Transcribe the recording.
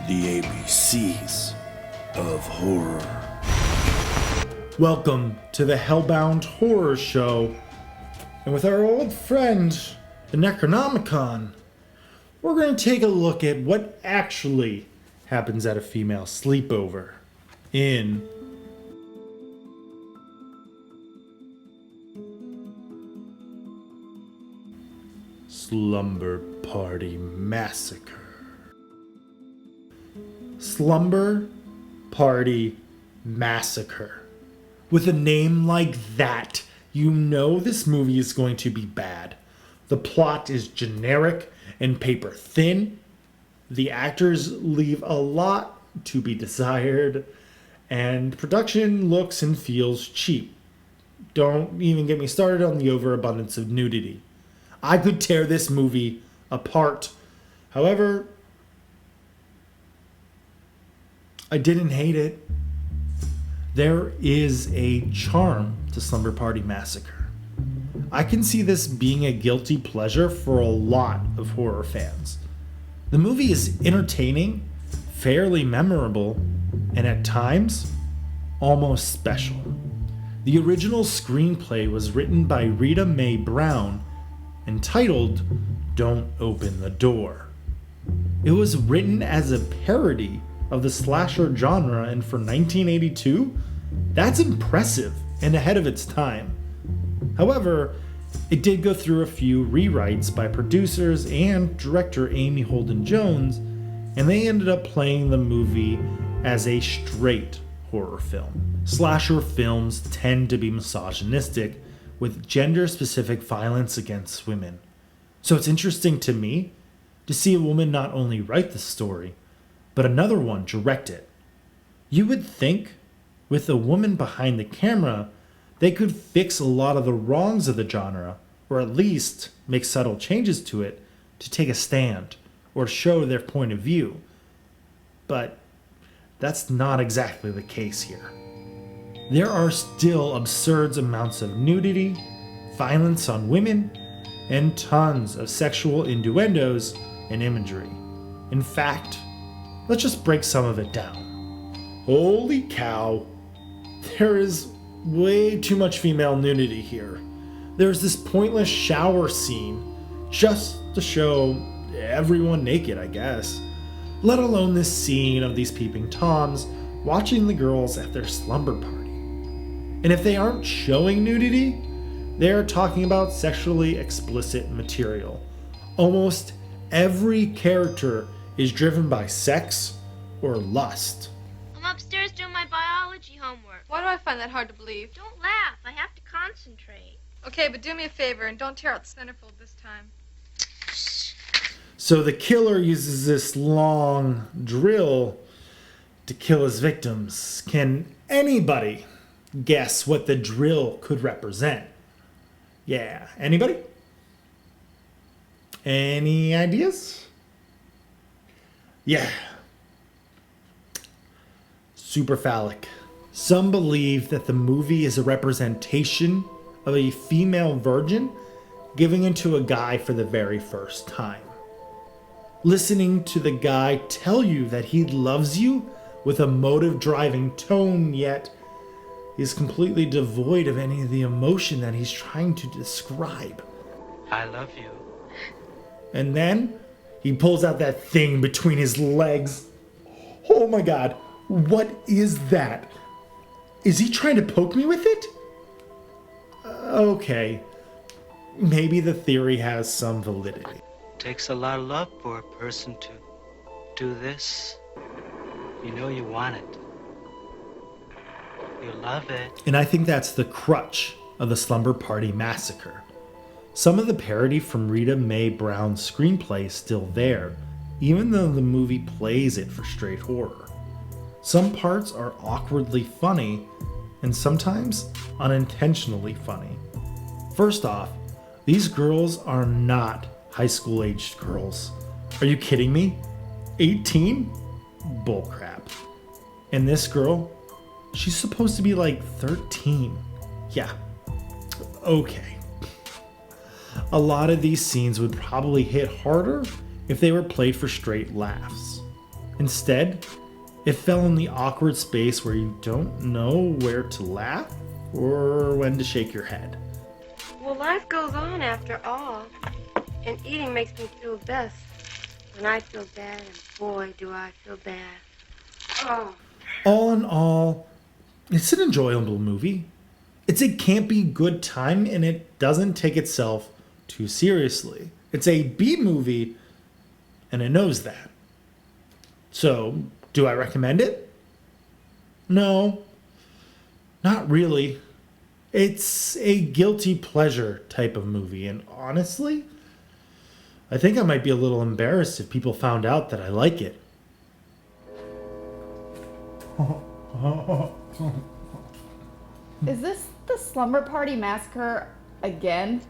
The ABCs of horror. Welcome to the HellBound Horror Show. And with our old friend, the Necronomicon, we're going to take a look at what actually happens at a female sleepover in Slumber Party Massacre. Slumber Party Massacre. With a name like that, you know this movie is going to be bad. The plot is generic and paper thin. The actors leave a lot to be desired, and production looks and feels cheap. Don't even get me started on the overabundance of nudity. I could tear this movie apart. However, I didn't hate it. There is a charm to Slumber Party Massacre. I can see this being a guilty pleasure for a lot of horror fans. The movie is entertaining, fairly memorable, and at times, almost special. The original screenplay was written by Rita Mae Brown, entitled Don't Open the Door. It was written as a parody of the slasher genre, and for 1982, that's impressive and ahead of its time. However, it did go through a few rewrites by producers and director Amy Holden Jones, and they ended up playing the movie as a straight horror film. Slasher films tend to be misogynistic, with gender-specific violence against women. So it's interesting to me to see a woman not only write the story, but another one direct it. You would think, with a woman behind the camera, they could fix a lot of the wrongs of the genre, or at least make subtle changes to it to take a stand or show their point of view. But that's not exactly the case here. There are still absurd amounts of nudity, violence on women, and tons of sexual innuendos and imagery. In fact, let's just break some of it down. Holy cow, there is way too much female nudity here. There's this pointless shower scene just to show everyone naked, I guess. Let alone this scene of these peeping toms watching the girls at their slumber party. And if they aren't showing nudity, they are talking about sexually explicit material. Almost every character is driven by sex or lust. I'm upstairs doing my biology homework. Why do I find that hard to believe? Don't laugh. I have to concentrate. Okay, but do me a favor and don't tear out the centerfold this time. So the killer uses this long drill to kill his victims. Can anybody guess what the drill could represent? Yeah, anybody? Any ideas? Yeah. Super phallic. Some believe that the movie is a representation of a female virgin giving into a guy for the very first time. Listening to the guy tell you that he loves you with a motive-driving tone, yet is completely devoid of any of the emotion that he's trying to describe. I love you. And then he pulls out that thing between his legs. Oh my god, what is that? Is he trying to poke me with it? Okay, maybe the theory has some validity. Takes a lot of love for a person to do this. You know you want it. You love it. And I think that's the crutch of the Slumber Party Massacre. Some of the parody from Rita Mae Brown's screenplay is still there, even though the movie plays it for straight horror. Some parts are awkwardly funny, and sometimes unintentionally funny. First off, these girls are not high school aged girls. Are you kidding me? 18? Bullcrap. And this girl, she's supposed to be like 13. Yeah. Okay. A lot of these scenes would probably hit harder if they were played for straight laughs. Instead, it fell in the awkward space where you don't know where to laugh or when to shake your head. Well, life goes on after all. And eating makes me feel best. When I feel bad, and boy, do I feel bad. Oh. All in all, it's an enjoyable movie. It's a campy good time and it doesn't take itself too seriously. It's a B movie and it knows that. So, do I recommend it? No, not really. It's a guilty pleasure type of movie, and honestly, I think I might be a little embarrassed if people found out that I like it. Is this the Slumber Party Massacre again?